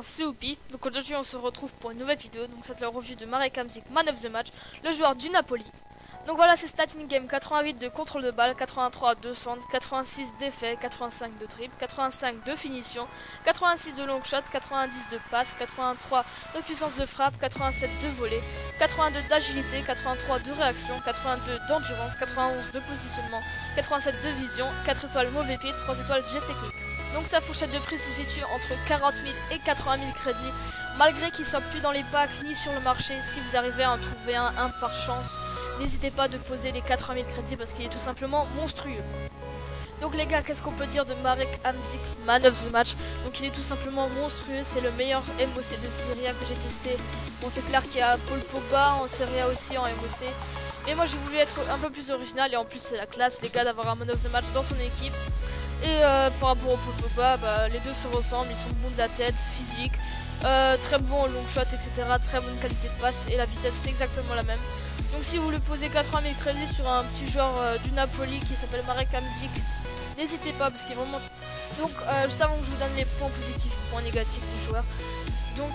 bien c'est Oupi. Donc aujourd'hui on se retrouve pour une nouvelle vidéo. Donc c'est la revue de Marek Hamsik, Man of the Match, le joueur du Napoli. Donc voilà, ses stats in-game: 88 de contrôle de balle, 83 de centre, 86 d'effet, 85 de dribble, 85 de finition, 86 de long shot, 90 de passe, 83 de puissance de frappe, 87 de volée, 82 d'agilité, 83 de réaction, 82 d'endurance, 91 de positionnement, 87 de vision, 4 étoiles mauvais pied, 3 étoiles geste technique. Donc sa fourchette de prix se situe entre 40 000 et 80 000 crédits, malgré qu'il soit plus dans les packs ni sur le marché. Si vous arrivez à en trouver un par chance, n'hésitez pas de poser les 80 000 crédits parce qu'il est tout simplement monstrueux. Donc les gars, qu'est-ce qu'on peut dire de Marek Hamsik, Man of the Match? Donc il est tout simplement monstrueux, c'est le meilleur MOC de Serie A que j'ai testé. Bon, c'est clair qu'il y a Paul Pogba en Serie A aussi en MOC, mais moi j'ai voulu être un peu plus original, et en plus c'est la classe les gars d'avoir un Man of the Match dans son équipe. Et par rapport au Paul Pogba, les deux se ressemblent, ils sont bons de la tête, physique, très bons au long shot, etc. Très bonne qualité de passe, et la vitesse c'est exactement la même. Donc si vous voulez poser 80 000 crédits sur un petit joueur du Napoli qui s'appelle Marek Hamsik, n'hésitez pas parce qu'il est vraiment... Donc juste avant que je vous donne les points positifs, points négatifs du joueur. Donc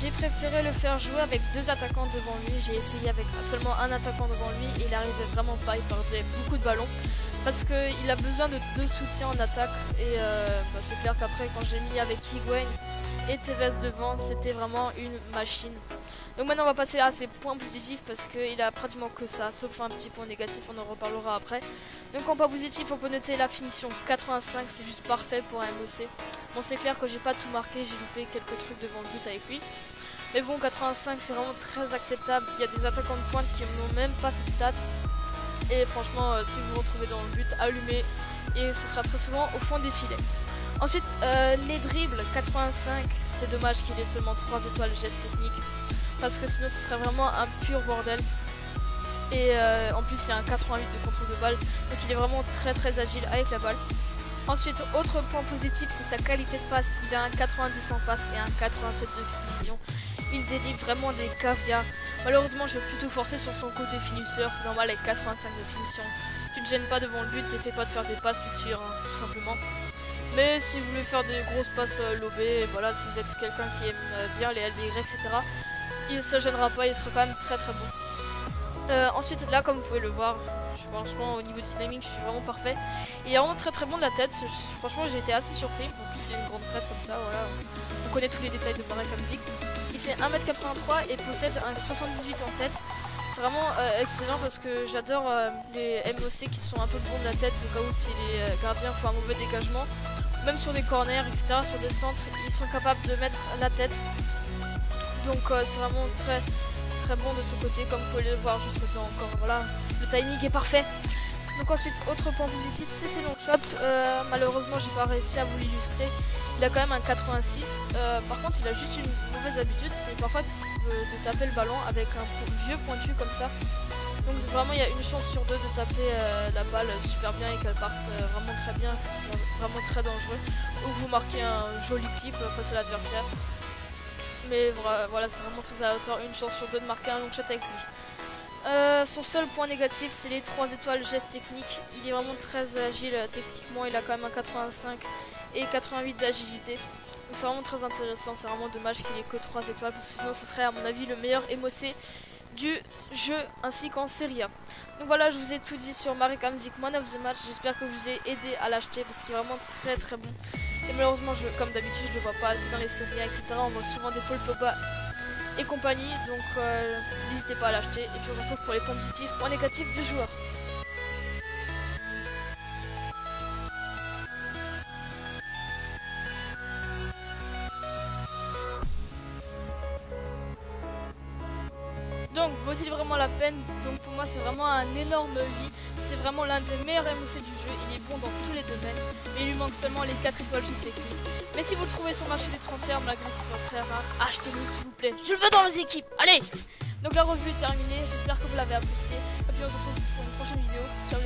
j'ai préféré le faire jouer avec deux attaquants devant lui. J'ai essayé avec seulement un attaquant devant lui et il n'arrivait vraiment pas, il perdait beaucoup de ballons. Parce qu'il a besoin de deux soutiens en attaque. Et c'est clair qu'après quand j'ai mis avec Higuain et Tevez devant, c'était vraiment une machine. Donc maintenant on va passer à ses points positifs parce qu'il a pratiquement que ça, sauf un petit point négatif, on en reparlera après. Donc en point positif on peut noter la finition 85, c'est juste parfait pour un MOC. Bon, c'est clair que j'ai pas tout marqué, j'ai loupé quelques trucs devant le but avec lui. Mais bon, 85 c'est vraiment très acceptable, il y a des attaquants de pointe qui n'ont même pas cette stat. Et franchement si vous vous retrouvez dans le but, allumez, et ce sera très souvent au fond des filets. Ensuite les dribbles 85, c'est dommage qu'il ait seulement 3 étoiles geste technique, parce que sinon ce serait vraiment un pur bordel. Et en plus il y a un 88 de contrôle de balle, donc il est vraiment très agile avec la balle. Ensuite, autre point positif, c'est sa qualité de passe. Il a un 90 en passe et un 87 de vision. Il délivre vraiment des caviars. Malheureusement je vais plutôt forcer sur son côté finisseur, c'est normal avec 85 de finition. Tu ne gênes pas devant le but, tu n'essaies pas de faire des passes, tu tires tout simplement. Mais si vous voulez faire des grosses passes lobées, voilà, si vous êtes quelqu'un qui aime bien les LDY, etc., il ne se gênera pas, il sera quand même très bon. Ensuite là, comme vous pouvez le voir, franchement au niveau du timing je suis vraiment parfait. Il est vraiment très bon de la tête, franchement j'ai été assez surpris. En plus il a une grande crête comme ça, voilà. On connaît tous les détails de Marek Hamsik. Il fait 1m83 et possède un 78 en tête. C'est vraiment excellent parce que j'adore les MOC qui sont un peu bons de la tête, au cas où si les gardiens font un mauvais dégagement. Même sur des corners, etc., sur des centres, ils sont capables de mettre la tête. Donc c'est vraiment très bon de ce côté, comme vous pouvez le voir juste maintenant encore. Voilà, le timing est parfait. Donc ensuite, autre point positif, c'est ses long shots. Malheureusement, j'ai pas réussi à vous l'illustrer. Il a quand même un 86. Par contre, il a juste une mauvaise habitude, c'est parfois de taper le ballon avec un vieux pointu comme ça. Donc vraiment, il y a une chance sur deux de taper la balle super bien et qu'elle parte vraiment très bien, que ce soit vraiment très dangereux. Ou que vous marquez un joli clip face à l'adversaire. Mais voilà, c'est vraiment très aléatoire, une chance sur deux de marquer un long shot avec lui. Son seul point négatif, c'est les 3 étoiles geste technique. Il est vraiment très agile techniquement, il a quand même un 85 et 88 d'agilité. Donc c'est vraiment très intéressant, c'est vraiment dommage qu'il ait que 3 étoiles, parce que sinon ce serait à mon avis le meilleur MOC du jeu ainsi qu'en Serie A. Donc voilà, je vous ai tout dit sur Marek Hamsik, Man of the Match. J'espère que je vous ai aidé à l'acheter parce qu'il est vraiment très bon. Et malheureusement, comme d'habitude, je le vois pas assez dans les séries A, etc. On voit souvent des Paul Pogba et compagnie, donc n'hésitez pas à l'acheter. Et puis on se retrouve pour les points positifs, points négatifs du joueur. Donc vaut-il vraiment la peine? Donc pour moi c'est vraiment un énorme oui. C'est vraiment l'un des meilleurs MOC du jeu. Il est bon dans tous les domaines, mais il lui manque seulement les 4 étoiles juste techniques. Mais si vous le trouvez sur le marché des transferts, malgré qu'il soit très rare, achetez-le s'il vous plaît. Je le veux dans les équipes. Allez! Donc la revue est terminée, j'espère que vous l'avez apprécié. Et puis on se retrouve pour une prochaine vidéo. Ciao!